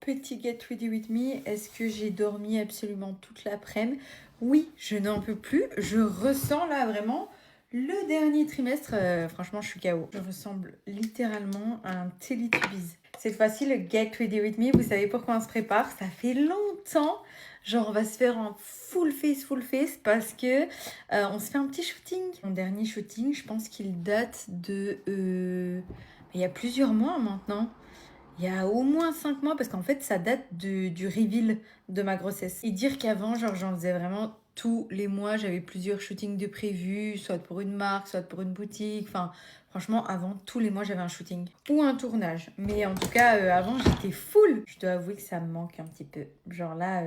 Petit Get Ready With Me, est-ce que j'ai dormi absolument toute l'après-midi? Oui, je n'en peux plus. Je ressens là vraiment le dernier trimestre. Franchement, je suis KO. Je ressemble littéralement à un Teletubbies. Cette fois-ci, le Get Ready With Me, vous savez pourquoi on se prépare? Ça fait longtemps. Genre, on va se faire un full face parce que on se fait un petit shooting. Mon dernier shooting, je pense qu'il date de... il y a plusieurs mois maintenant. Il y a au moins 5 mois parce qu'en fait ça date du reveal de ma grossesse. Et dire qu'avant genre j'en faisais vraiment tous les mois, j'avais plusieurs shootings de prévus, soit pour une marque, soit pour une boutique. Enfin franchement avant tous les mois j'avais un shooting ou un tournage. Mais en tout cas avant j'étais full. Je dois avouer que ça me manque un petit peu. Genre là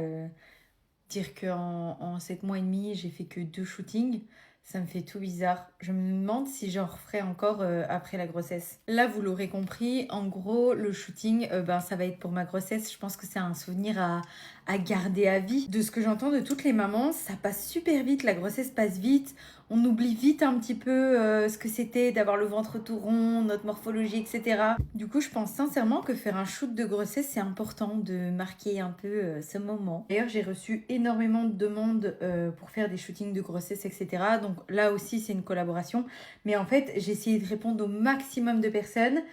dire qu'en 7 mois et demi j'ai fait que 2 shootings. Ça me fait tout bizarre. Je me demande si j'en referai encore après la grossesse. Là, vous l'aurez compris, en gros, le shooting, ça va être pour ma grossesse. Je pense que c'est un souvenir à garder à vie. De ce que j'entends de toutes les mamans, ça passe super vite, la grossesse passe vite. On oublie vite un petit peu ce que c'était d'avoir le ventre tout rond, notre morphologie, etc. Du coup, je pense sincèrement que faire un shoot de grossesse, c'est important de marquer un peu ce moment. D'ailleurs, j'ai reçu énormément de demandes pour faire des shootings de grossesse, etc. Donc là aussi, c'est une collaboration. Mais en fait, j'ai essayé de répondre au maximum de personnes.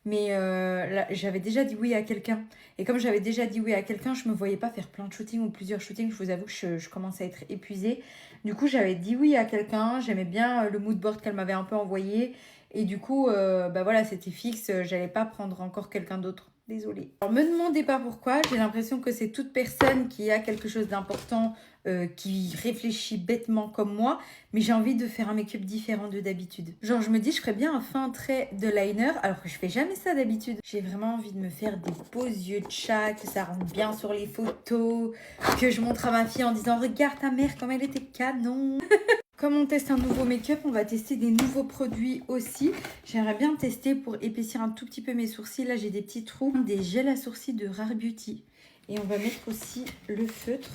Mais là, j'avais déjà dit oui à quelqu'un. Et comme j'avais déjà dit oui à quelqu'un, je me voyais pas faire plein de shootings ou plusieurs shootings. Je vous avoue que je commence à être épuisée. Du coup, j'avais dit oui à quelqu'un. J'aimais bien le mood board qu'elle m'avait un peu envoyé. Et du coup, voilà, c'était fixe. J'allais pas prendre encore quelqu'un d'autre. Désolée. Alors, me demandez pas pourquoi. J'ai l'impression que c'est toute personne qui a quelque chose d'important, qui réfléchit bêtement comme moi. Mais j'ai envie de faire un make-up différent de d'habitude. Genre, je me dis, je ferais bien un fin trait de liner, alors que je fais jamais ça d'habitude. J'ai vraiment envie de me faire des beaux yeux de chat, que ça rentre bien sur les photos, que je montre à ma fille en disant, regarde ta mère comme elle était canon. Comme on teste un nouveau make-up, on va tester des nouveaux produits aussi. J'aimerais bien tester pour épaissir un tout petit peu mes sourcils. Là, j'ai des petits trous, des gels à sourcils de Rare Beauty. Et on va mettre aussi le feutre.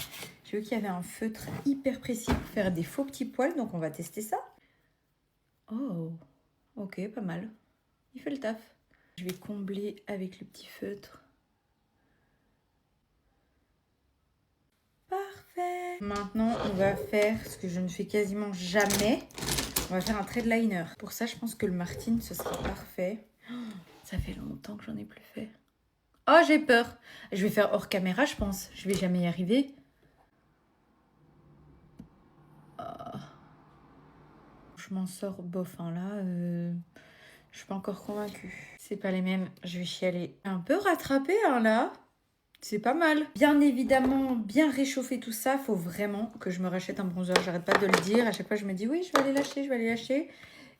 J'ai vu qu'il y avait un feutre hyper précis pour faire des faux petits poils, donc on va tester ça. Oh, ok, pas mal. Il fait le taf. Je vais combler avec le petit feutre. Parfait. Maintenant, on va faire ce que je ne fais quasiment jamais. On va faire un trait de liner. Pour ça, je pense que le Martine, ce sera parfait. Oh, ça fait longtemps que j'en ai plus fait. Oh, j'ai peur. Je vais faire hors caméra, je pense. Je vais jamais y arriver. Oh. Je m'en sors bof, hein, là. Je suis pas encore convaincue. C'est pas les mêmes. Je vais chialer. Un peu rattrapé, hein, là. C'est pas mal. Bien évidemment, bien réchauffer tout ça. Faut vraiment que je me rachète un bronzer. J'arrête pas de le dire. À chaque fois, je me dis oui, je vais aller lâcher, je vais aller lâcher.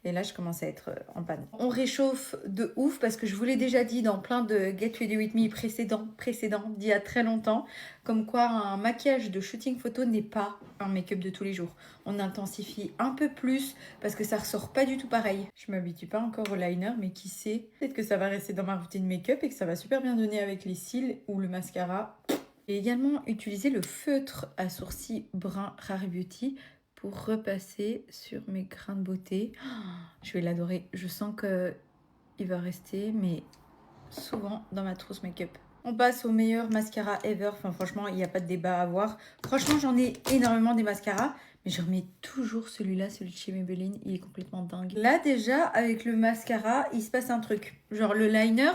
Et là, je commence à être en panne. On réchauffe de ouf parce que je vous l'ai déjà dit dans plein de Get Ready With Me précédents, d'il y a très longtemps. Comme quoi, un maquillage de shooting photo n'est pas un make-up de tous les jours. On intensifie un peu plus parce que ça ressort pas du tout pareil. Je m'habitue pas encore au liner, mais qui sait, peut-être que ça va rester dans ma routine make-up et que ça va super bien donner avec les cils ou le mascara. J'ai également utilisé le feutre à sourcils brun Rare Beauty pour repasser sur mes grains de beauté. Je vais l'adorer. Je sens qu'il va rester, mais souvent dans ma trousse make-up. On passe au meilleur mascara ever. Enfin, franchement, il n'y a pas de débat à avoir. Franchement, j'en ai énormément des mascaras, mais je remets toujours celui-là, celui de chez Maybelline. Il est complètement dingue. Là, déjà, avec le mascara, il se passe un truc. Genre, le liner,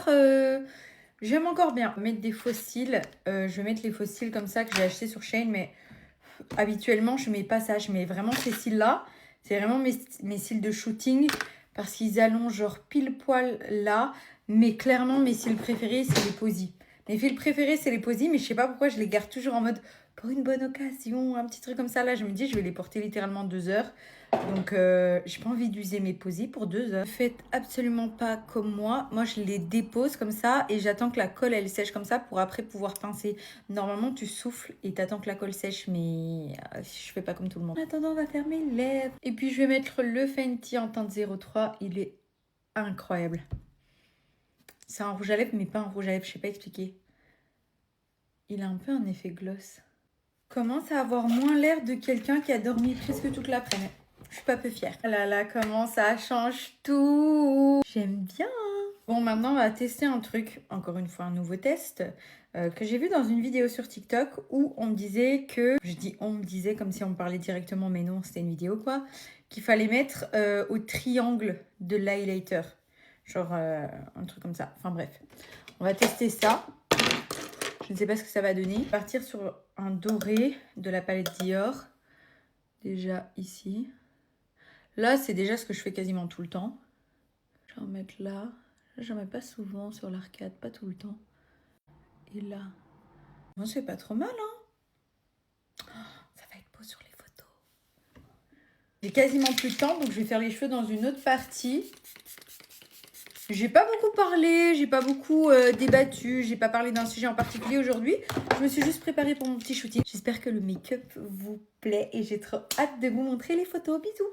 j'aime encore bien. Mettre des faux cils. Je vais mettre les faux cils comme ça que j'ai acheté sur Shein, mais habituellement, je mets pas ça. Je mets vraiment ces cils-là. C'est vraiment mes cils de shooting parce qu'ils allongent genre pile poil là. Mais clairement, mes cils préférés, c'est les Posy. Mes fils préférés, c'est les Posy, mais je sais pas pourquoi je les garde toujours en mode pour une bonne occasion, un petit truc comme ça. Là, je me dis, je vais les porter littéralement 2 heures. Donc, j'ai pas envie d'user mes Posy pour 2 heures. Faites absolument pas comme moi. Moi, je les dépose comme ça et j'attends que la colle, elle sèche comme ça pour après pouvoir pincer. Normalement, tu souffles et t'attends que la colle sèche, mais je fais pas comme tout le monde. En attendant, on va faire mes lèvres. Et puis, je vais mettre le Fenty en teinte 03. Il est incroyable. C'est un rouge à lèvres, mais pas un rouge à lèvres, je sais pas expliquer. Il a un peu un effet gloss. Commence à avoir moins l'air de quelqu'un qui a dormi presque toute l'après-midi. Je suis pas peu fière. Ah là là, comment ça change tout. J'aime bien. Bon, maintenant, on va tester un truc, encore une fois, un nouveau test, que j'ai vu dans une vidéo sur TikTok où on me disait que, je dis on me disait comme si on me parlait directement, mais non, c'était une vidéo quoi, qu'il fallait mettre au triangle de l'highlighter. Genre un truc comme ça. Enfin bref, on va tester ça. Je ne sais pas ce que ça va donner. On va partir sur un doré de la palette Dior. Déjà ici. Là, c'est déjà ce que je fais quasiment tout le temps. Je vais en mettre là. J'en mets pas souvent sur l'arcade, pas tout le temps. Et là. Bon, c'est pas trop mal, hein. Ça va être beau sur les photos. J'ai quasiment plus de temps, donc je vais faire les cheveux dans une autre partie. J'ai pas beaucoup parlé, j'ai pas beaucoup débattu, j'ai pas parlé d'un sujet en particulier aujourd'hui. Je me suis juste préparée pour mon petit shooting. J'espère que le make-up vous plaît et j'ai trop hâte de vous montrer les photos. Bisous!